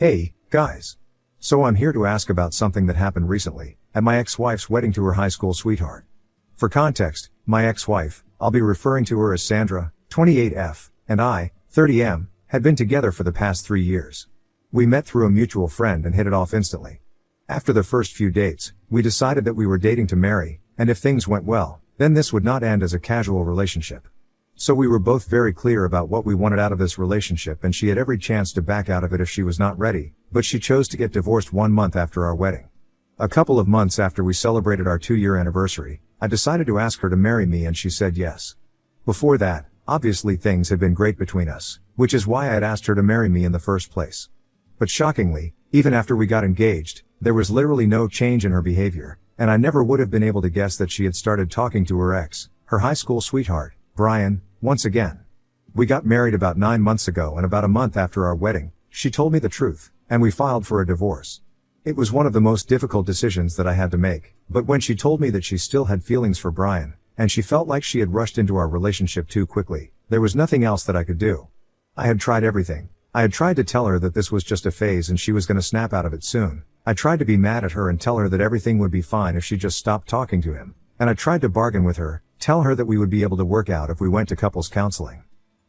Hey, guys. So I'm here to ask about something that happened recently, at my ex-wife's wedding to her high school sweetheart. For context, my ex-wife, I'll be referring to her as Sandra, 28F, and I, 30M, had been together for the past 3 years. We met through a mutual friend and hit it off instantly. After the first few dates, we decided that we were dating to marry, and if things went well, then this would not end as a casual relationship. So we were both very clear about what we wanted out of this relationship, and she had every chance to back out of it if she was not ready, but she chose to get divorced 1 month after our wedding. A couple of months after we celebrated our 2-year anniversary, I decided to ask her to marry me and she said yes. Before that, obviously things had been great between us, which is why I had asked her to marry me in the first place. But shockingly, even after we got engaged, there was literally no change in her behavior, and I never would have been able to guess that she had started talking to her ex, her high school sweetheart, Brian, once again. We got married about 9 months ago, and about a month after our wedding, she told me the truth, and we filed for a divorce. It was one of the most difficult decisions that I had to make, but when she told me that she still had feelings for Brian, and she felt like she had rushed into our relationship too quickly, there was nothing else that I could do. I had tried everything. I had tried to tell her that this was just a phase and she was going to snap out of it soon. I tried to be mad at her and tell her that everything would be fine if she just stopped talking to him. And I tried to bargain with her, tell her that we would be able to work out if we went to couples counseling.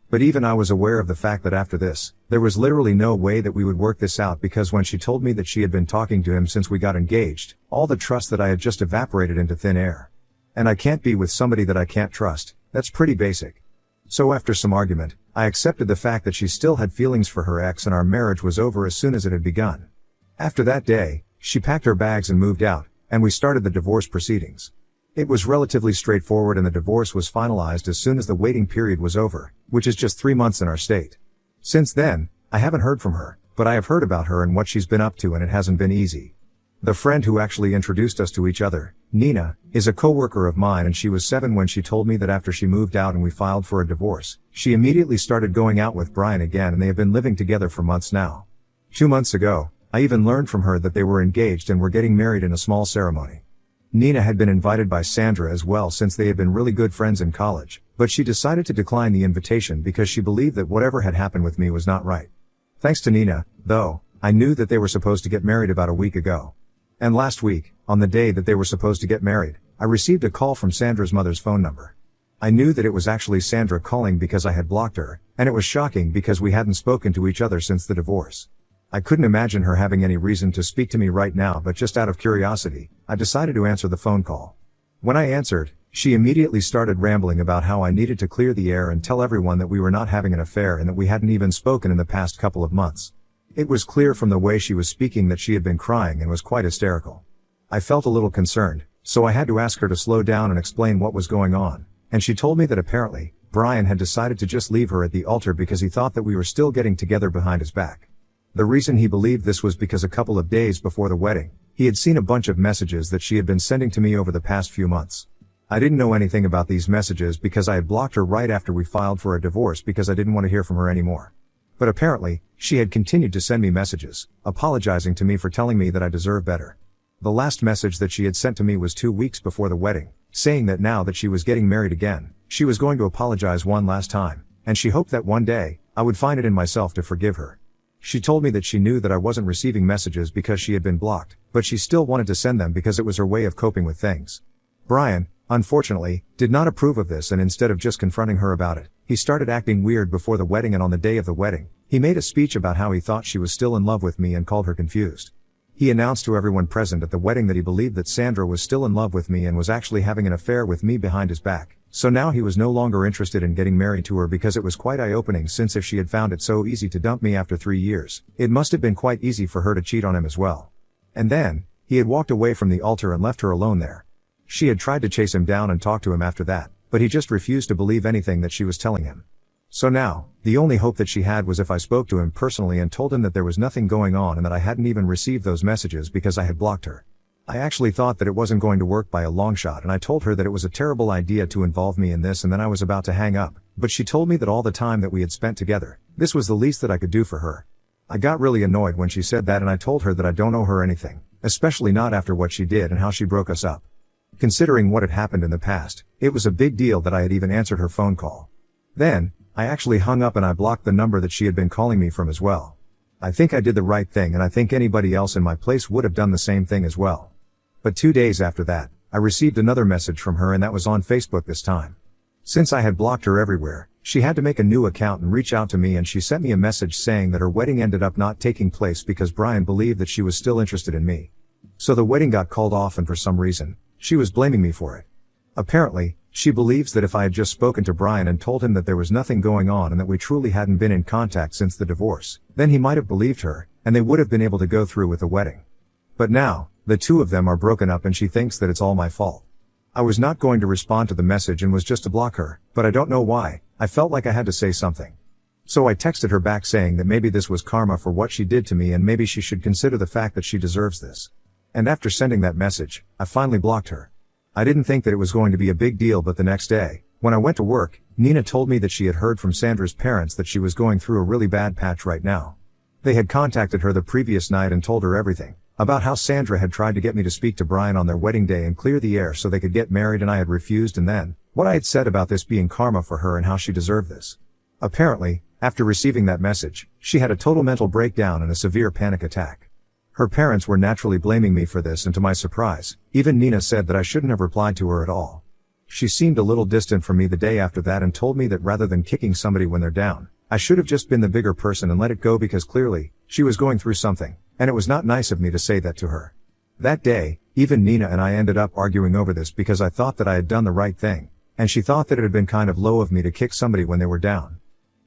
But even I was aware of the fact that after this, there was literally no way that we would work this out, because when she told me that she had been talking to him since we got engaged, all the trust that I had just evaporated into thin air. And I can't be with somebody that I can't trust. That's pretty basic. So after some argument, I accepted the fact that she still had feelings for her ex and our marriage was over as soon as it had begun. After that day, she packed her bags and moved out, and we started the divorce proceedings. It was relatively straightforward and the divorce was finalized as soon as the waiting period was over, which is just 3 months in our state. Since then, I haven't heard from her, but I have heard about her and what she's been up to, and it hasn't been easy. The friend who actually introduced us to each other, Nina, is a coworker of mine, and she was 7 when she told me that after she moved out and we filed for a divorce, she immediately started going out with Brian again, and they have been living together for months now. 2 months ago, I even learned from her that they were engaged and were getting married in a small ceremony. Nina had been invited by Sandra as well, since they had been really good friends in college, but she decided to decline the invitation because she believed that whatever had happened with me was not right. Thanks to Nina, though, I knew that they were supposed to get married about a week ago. And last week, on the day that they were supposed to get married, I received a call from Sandra's mother's phone number. I knew that it was actually Sandra calling because I had blocked her, and it was shocking because we hadn't spoken to each other since the divorce. I couldn't imagine her having any reason to speak to me right now, but just out of curiosity, I decided to answer the phone call. When I answered, she immediately started rambling about how I needed to clear the air and tell everyone that we were not having an affair and that we hadn't even spoken in the past couple of months. It was clear from the way she was speaking that she had been crying and was quite hysterical. I felt a little concerned, so I had to ask her to slow down and explain what was going on, and she told me that apparently, Brian had decided to just leave her at the altar because he thought that we were still getting together behind his back. The reason he believed this was because a couple of days before the wedding, he had seen a bunch of messages that she had been sending to me over the past few months. I didn't know anything about these messages because I had blocked her right after we filed for a divorce because I didn't want to hear from her anymore. But apparently, she had continued to send me messages, apologizing to me for telling me that I deserve better. The last message that she had sent to me was 2 weeks before the wedding, saying that now that she was getting married again, she was going to apologize one last time, and she hoped that one day, I would find it in myself to forgive her. She told me that she knew that I wasn't receiving messages because she had been blocked, but she still wanted to send them because it was her way of coping with things. Brian, unfortunately, did not approve of this, and instead of just confronting her about it, he started acting weird before the wedding, and on the day of the wedding, he made a speech about how he thought she was still in love with me and called her confused. He announced to everyone present at the wedding that he believed that Sandra was still in love with me and was actually having an affair with me behind his back. So now he was no longer interested in getting married to her because it was quite eye-opening, since if she had found it so easy to dump me after 3 years, it must have been quite easy for her to cheat on him as well. And then, he had walked away from the altar and left her alone there. She had tried to chase him down and talk to him after that, but he just refused to believe anything that she was telling him. So now, the only hope that she had was if I spoke to him personally and told him that there was nothing going on and that I hadn't even received those messages because I had blocked her. I actually thought that it wasn't going to work by a long shot, and I told her that it was a terrible idea to involve me in this, and then I was about to hang up, but she told me that all the time that we had spent together, this was the least that I could do for her. I got really annoyed when she said that, and I told her that I don't owe her anything, especially not after what she did and how she broke us up. Considering what had happened in the past, it was a big deal that I had even answered her phone call. Then, I actually hung up and I blocked the number that she had been calling me from as well. I think I did the right thing, and I think anybody else in my place would have done the same thing as well. But 2 days after that, I received another message from her, and that was on Facebook this time. Since I had blocked her everywhere, she had to make a new account and reach out to me, and she sent me a message saying that her wedding ended up not taking place because Brian believed that she was still interested in me. So the wedding got called off, and for some reason, she was blaming me for it. Apparently, she believes that if I had just spoken to Brian and told him that there was nothing going on and that we truly hadn't been in contact since the divorce, then he might have believed her, and they would have been able to go through with the wedding. But now, the two of them are broken up and she thinks that it's all my fault. I was not going to respond to the message and was just to block her, but I don't know why, I felt like I had to say something. So I texted her back saying that maybe this was karma for what she did to me and maybe she should consider the fact that she deserves this. And after sending that message, I finally blocked her. I didn't think that it was going to be a big deal, but the next day, when I went to work, Nina told me that she had heard from Sandra's parents that she was going through a really bad patch right now. They had contacted her the previous night and told her everything, about how Sandra had tried to get me to speak to Brian on their wedding day and clear the air so they could get married, and I had refused, and then, what I had said about this being karma for her and how she deserved this. Apparently, after receiving that message, she had a total mental breakdown and a severe panic attack. Her parents were naturally blaming me for this, and to my surprise, even Nina said that I shouldn't have replied to her at all. She seemed a little distant from me the day after that and told me that rather than kicking somebody when they're down, I should have just been the bigger person and let it go because clearly, she was going through something, and it was not nice of me to say that to her. That day, even Nina and I ended up arguing over this because I thought that I had done the right thing, and she thought that it had been kind of low of me to kick somebody when they were down.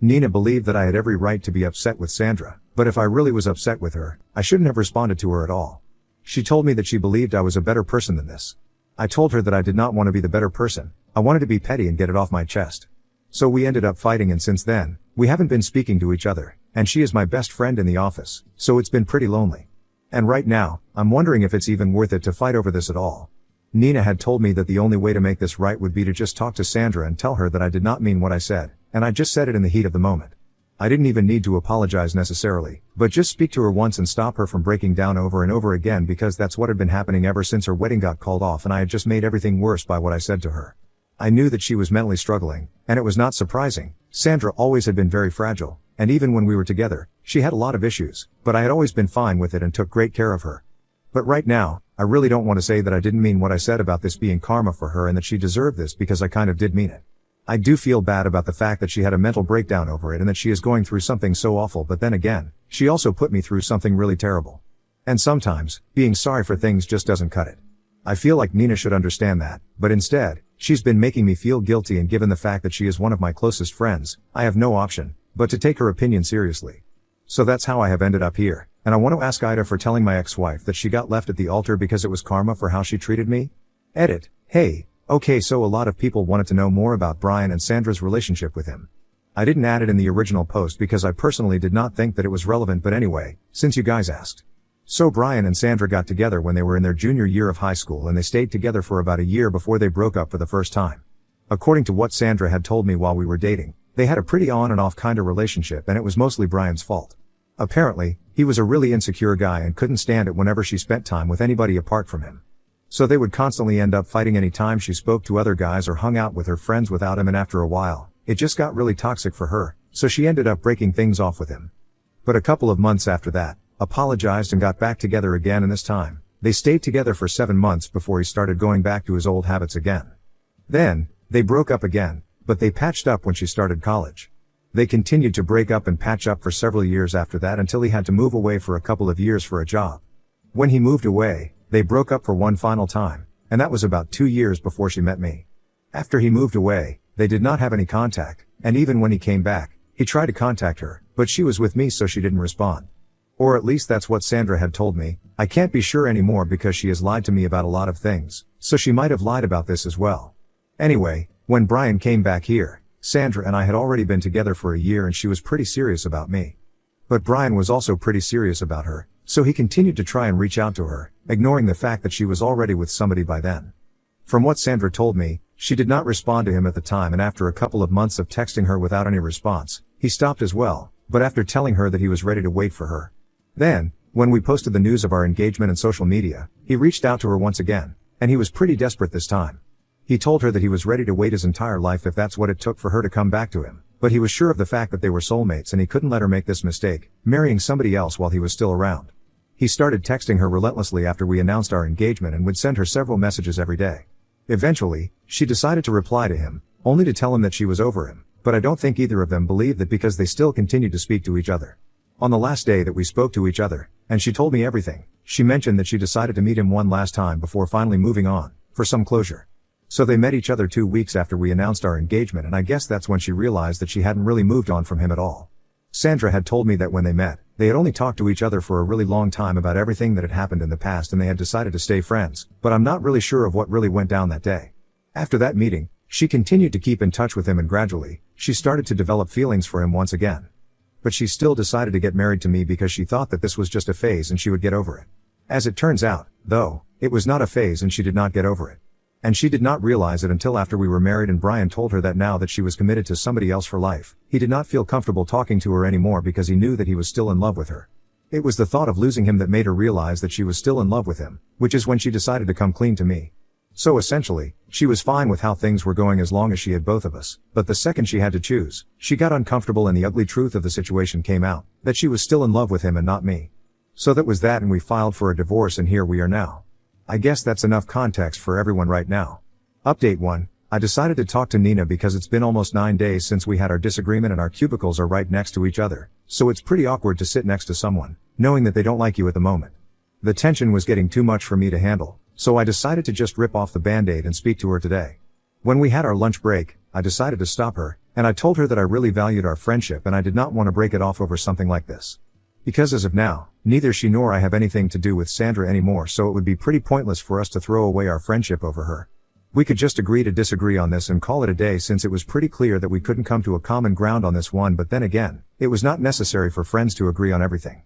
Nina believed that I had every right to be upset with Sandra, but if I really was upset with her, I shouldn't have responded to her at all. She told me that she believed I was a better person than this. I told her that I did not want to be the better person, I wanted to be petty and get it off my chest. So we ended up fighting, and since then, we haven't been speaking to each other, and she is my best friend in the office, so it's been pretty lonely. And right now, I'm wondering if it's even worth it to fight over this at all. Nina had told me that the only way to make this right would be to just talk to Sandra and tell her that I did not mean what I said, and I just said it in the heat of the moment. I didn't even need to apologize necessarily, but just speak to her once and stop her from breaking down over and over again, because that's what had been happening ever since her wedding got called off, and I had just made everything worse by what I said to her. I knew that she was mentally struggling, and it was not surprising. Sandra always had been very fragile, and even when we were together, she had a lot of issues, but I had always been fine with it and took great care of her. But right now, I really don't want to say that I didn't mean what I said about this being karma for her and that she deserved this, because I kind of did mean it. I do feel bad about the fact that she had a mental breakdown over it and that she is going through something so awful, but then again, she also put me through something really terrible. And sometimes, being sorry for things just doesn't cut it. I feel like Nina should understand that, but instead, she's been making me feel guilty, and given the fact that she is one of my closest friends, I have no option but to take her opinion seriously. So that's how I have ended up here, and I want to ask Ida for telling my ex-wife that she got left at the altar because it was karma for how she treated me. Edit. Hey. Okay, so a lot of people wanted to know more about Brian and Sandra's relationship with him. I didn't add it in the original post because I personally did not think that it was relevant, but anyway, since you guys asked. So Brian and Sandra got together when they were in their junior year of high school, and they stayed together for about a year before they broke up for the first time. According to what Sandra had told me while we were dating, they had a pretty on and off kind of relationship, and it was mostly Brian's fault. Apparently, he was a really insecure guy and couldn't stand it whenever she spent time with anybody apart from him. So they would constantly end up fighting any time she spoke to other guys or hung out with her friends without him, and after a while, it just got really toxic for her, so she ended up breaking things off with him. But a couple of months after that, apologized and got back together again, and this time, they stayed together for 7 months before he started going back to his old habits again. Then, they broke up again, but they patched up when she started college. They continued to break up and patch up for several years after that until he had to move away for a couple of years for a job. When he moved away, they broke up for one final time, and that was about 2 years before she met me. After he moved away, they did not have any contact, and even when he came back, he tried to contact her, but she was with me, so she didn't respond. Or at least that's what Sandra had told me. I can't be sure anymore because she has lied to me about a lot of things, so she might have lied about this as well. Anyway, when Brian came back here, Sandra and I had already been together for a year, and she was pretty serious about me. But Brian was also pretty serious about her, so he continued to try and reach out to her, ignoring the fact that she was already with somebody by then. From what Sandra told me, she did not respond to him at the time, and after a couple of months of texting her without any response, he stopped as well, but after telling her that he was ready to wait for her. Then, when we posted the news of our engagement in social media, he reached out to her once again, and he was pretty desperate this time. He told her that he was ready to wait his entire life if that's what it took for her to come back to him. but he was sure of the fact that they were soulmates and he couldn't let her make this mistake, marrying somebody else while he was still around. He started texting her relentlessly after we announced our engagement and would send her several messages every day. Eventually, she decided to reply to him, only to tell him that she was over him, but I don't think either of them believed that because they still continued to speak to each other. On the last day that we spoke to each other, and she told me everything, she mentioned that she decided to meet him one last time before finally moving on, for some closure. So they met each other 2 weeks after we announced our engagement, and I guess that's when she realized that she hadn't really moved on from him at all. Sandra had told me that when they met, they had only talked to each other for a really long time about everything that had happened in the past and they had decided to stay friends, but I'm not really sure of what really went down that day. After that meeting, she continued to keep in touch with him and gradually, she started to develop feelings for him once again. But she still decided to get married to me because she thought that this was just a phase and she would get over it. As it turns out, though, it was not a phase and she did not get over it. And she did not realize it until after we were married and Brian told her that now that she was committed to somebody else for life, he did not feel comfortable talking to her anymore because he knew that he was still in love with her. It was the thought of losing him that made her realize that she was still in love with him, which is when she decided to come clean to me. So essentially, she was fine with how things were going as long as she had both of us, but the second she had to choose, she got uncomfortable and the ugly truth of the situation came out, that she was still in love with him and not me. So that was that and we filed for a divorce and here we are now. I guess that's enough context for everyone right now. Update 1. I decided to talk to Nina because it's been almost 9 days since we had our disagreement and our cubicles are right next to each other, so it's pretty awkward to sit next to someone, knowing that they don't like you at the moment. The tension was getting too much for me to handle, so I decided to just rip off the band-aid and speak to her today. When we had our lunch break, I decided to stop her, and I told her that I really valued our friendship and I did not want to break it off over something like this. Because as of now, neither she nor I have anything to do with Sandra anymore, so it would be pretty pointless for us to throw away our friendship over her. We could just agree to disagree on this and call it a day since it was pretty clear that we couldn't come to a common ground on this one, but then again, it was not necessary for friends to agree on everything.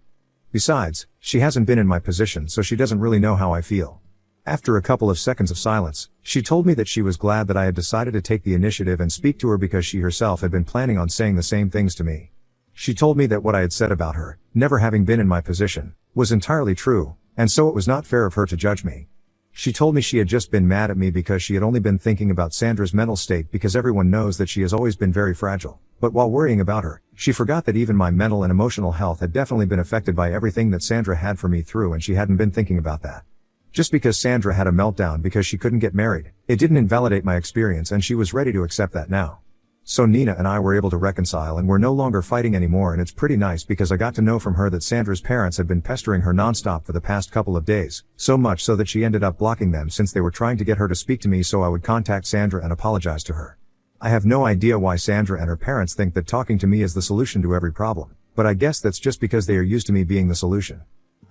Besides, she hasn't been in my position so she doesn't really know how I feel. After a couple of seconds of silence, she told me that she was glad that I had decided to take the initiative and speak to her because she herself had been planning on saying the same things to me. She told me that what I had said about her, never having been in my position, was entirely true, and so it was not fair of her to judge me. She told me she had just been mad at me because she had only been thinking about Sandra's mental state because everyone knows that she has always been very fragile. But while worrying about her, she forgot that even my mental and emotional health had definitely been affected by everything that Sandra had for me through and she hadn't been thinking about that. Just because Sandra had a meltdown because she couldn't get married, it didn't invalidate my experience and she was ready to accept that now. So Nina and I were able to reconcile and we're no longer fighting anymore, and it's pretty nice because I got to know from her that Sandra's parents had been pestering her nonstop for the past couple of days, so much so that she ended up blocking them since they were trying to get her to speak to me so I would contact Sandra and apologize to her. I have no idea why Sandra and her parents think that talking to me is the solution to every problem, but I guess that's just because they are used to me being the solution.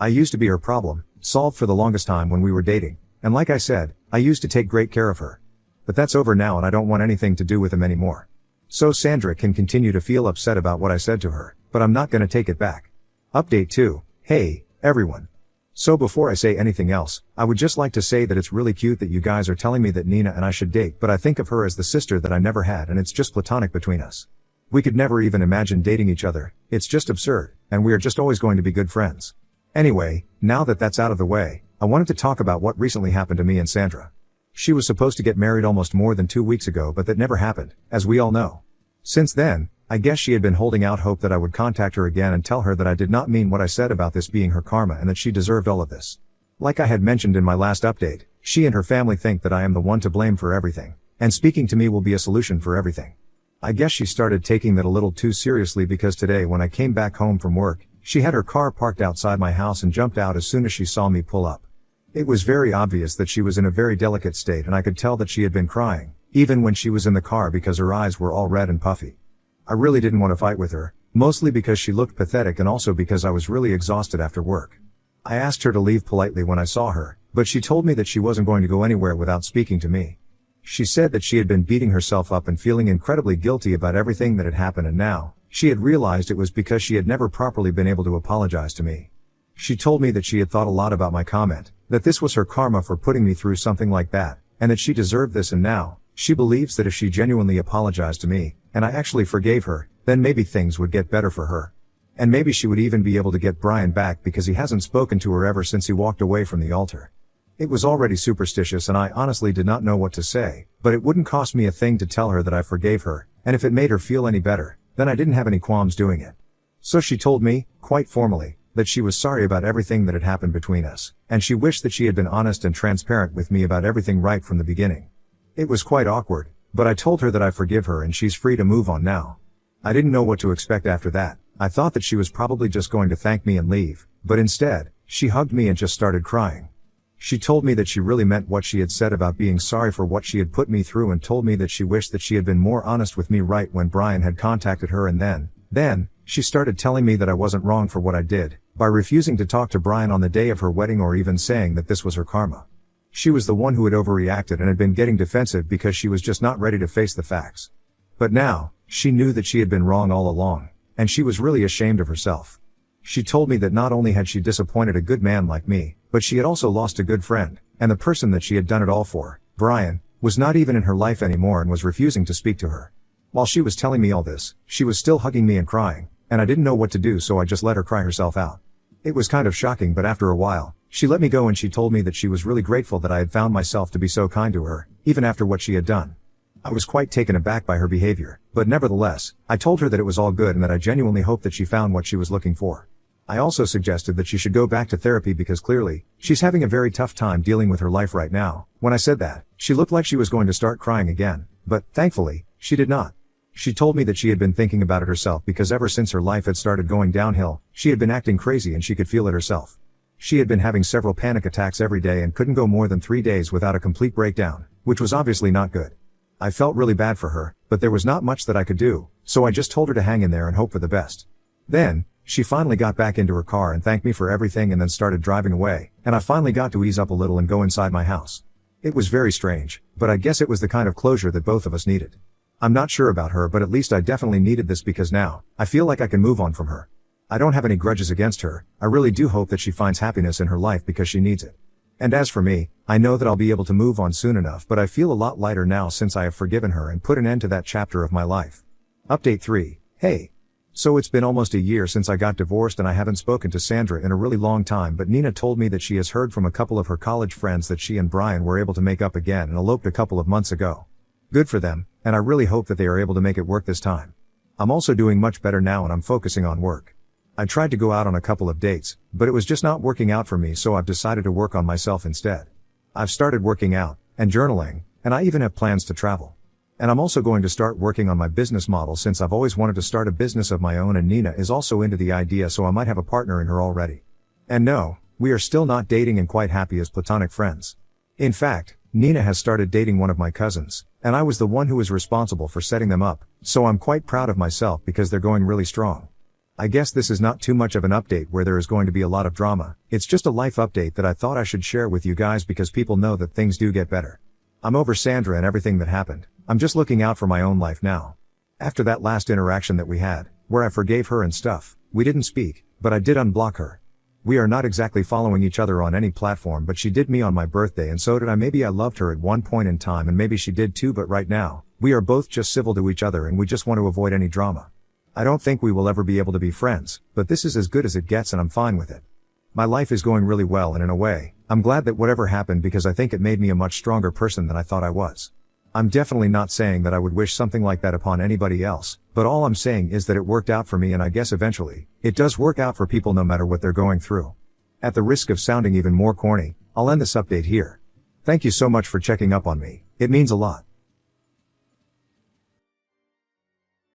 I used to be her problem, solved for the longest time when we were dating, and like I said, I used to take great care of her. But that's over now and I don't want anything to do with him anymore. So Sandra can continue to feel upset about what I said to her, but I'm not gonna take it back. Update 2. Hey, everyone. So before I say anything else, I would just like to say that it's really cute that you guys are telling me that Nina and I should date, but I think of her as the sister that I never had and it's just platonic between us. We could never even imagine dating each other, it's just absurd, and we are just always going to be good friends. Anyway, now that that's out of the way, I wanted to talk about what recently happened to me and Sandra. She was supposed to get married almost more than 2 weeks ago, but that never happened, as we all know. Since then, I guess she had been holding out hope that I would contact her again and tell her that I did not mean what I said about this being her karma and that she deserved all of this. Like I had mentioned in my last update, she and her family think that I am the one to blame for everything, and speaking to me will be a solution for everything. I guess she started taking that a little too seriously because today when I came back home from work, she had her car parked outside my house and jumped out as soon as she saw me pull up. It was very obvious that she was in a very delicate state and I could tell that she had been crying, even when she was in the car because her eyes were all red and puffy. I really didn't want to fight with her, mostly because she looked pathetic and also because I was really exhausted after work. I asked her to leave politely when I saw her, but she told me that she wasn't going to go anywhere without speaking to me. She said that she had been beating herself up and feeling incredibly guilty about everything that had happened, and now, she had realized it was because she had never properly been able to apologize to me. She told me that she had thought a lot about my comment, that this was her karma for putting me through something like that, and that she deserved this, and now, she believes that if she genuinely apologized to me, and I actually forgave her, then maybe things would get better for her. And maybe she would even be able to get Brian back because he hasn't spoken to her ever since he walked away from the altar. It was already superstitious and I honestly did not know what to say, but it wouldn't cost me a thing to tell her that I forgave her, and if it made her feel any better, then I didn't have any qualms doing it. So she told me, quite formally, that she was sorry about everything that had happened between us, and she wished that she had been honest and transparent with me about everything right from the beginning. It was quite awkward, but I told her that I forgive her and she's free to move on now. I didn't know what to expect after that. I thought that she was probably just going to thank me and leave, but instead, she hugged me and just started crying. She told me that she really meant what she had said about being sorry for what she had put me through, and told me that she wished that she had been more honest with me right when Brian had contacted her, and then, she started telling me that I wasn't wrong for what I did, by refusing to talk to Brian on the day of her wedding, or even saying that this was her karma. She was the one who had overreacted and had been getting defensive because she was just not ready to face the facts. But now, she knew that she had been wrong all along, and she was really ashamed of herself. She told me that not only had she disappointed a good man like me, but she had also lost a good friend, and the person that she had done it all for, Brian, was not even in her life anymore and was refusing to speak to her. While she was telling me all this, she was still hugging me and crying, and I didn't know what to do, so I just let her cry herself out. It was kind of shocking, but after a while, she let me go and she told me that she was really grateful that I had found myself to be so kind to her, even after what she had done. I was quite taken aback by her behavior, but nevertheless, I told her that it was all good and that I genuinely hoped that she found what she was looking for. I also suggested that she should go back to therapy because clearly, she's having a very tough time dealing with her life right now. When I said that, she looked like she was going to start crying again, but, thankfully, she did not. She told me that she had been thinking about it herself because ever since her life had started going downhill, she had been acting crazy and she could feel it herself. She had been having several panic attacks every day and couldn't go more than 3 days without a complete breakdown, which was obviously not good. I felt really bad for her, but there was not much that I could do, so I just told her to hang in there and hope for the best. Then, she finally got back into her car and thanked me for everything and then started driving away, and I finally got to ease up a little and go inside my house. It was very strange, but I guess it was the kind of closure that both of us needed. I'm not sure about her, but at least I definitely needed this because now, I feel like I can move on from her. I don't have any grudges against her. I really do hope that she finds happiness in her life because she needs it. And as for me, I know that I'll be able to move on soon enough, but I feel a lot lighter now since I have forgiven her and put an end to that chapter of my life. Update 3. Hey. So it's been almost a year since I got divorced and I haven't spoken to Sandra in a really long time, but Nina told me that she has heard from a couple of her college friends that she and Brian were able to make up again and eloped a couple of months ago. Good for them, and I really hope that they are able to make it work this time. I'm also doing much better now and I'm focusing on work. I tried to go out on a couple of dates, but it was just not working out for me, so I've decided to work on myself instead. I've started working out, and journaling, and I even have plans to travel. And I'm also going to start working on my business model since I've always wanted to start a business of my own, and Nina is also into the idea, so I might have a partner in her already. And no, we are still not dating and quite happy as platonic friends. In fact, Nina has started dating one of my cousins, and I was the one who was responsible for setting them up, so I'm quite proud of myself because they're going really strong. I guess this is not too much of an update where there is going to be a lot of drama. It's just a life update that I thought I should share with you guys because people know that things do get better. I'm over Sandra and everything that happened. I'm just looking out for my own life now. After that last interaction that we had, where I forgave her and stuff, we didn't speak, but I did unblock her. We are not exactly following each other on any platform, but she did me on my birthday and so did I. Maybe I loved her at one point in time and maybe she did too, but right now, we are both just civil to each other and we just want to avoid any drama. I don't think we will ever be able to be friends, but this is as good as it gets and I'm fine with it. My life is going really well, and in a way, I'm glad that whatever happened because I think it made me a much stronger person than I thought I was. I'm definitely not saying that I would wish something like that upon anybody else, but all I'm saying is that it worked out for me, and I guess eventually, it does work out for people no matter what they're going through. At the risk of sounding even more corny, I'll end this update here. Thank you so much for checking up on me. It means a lot.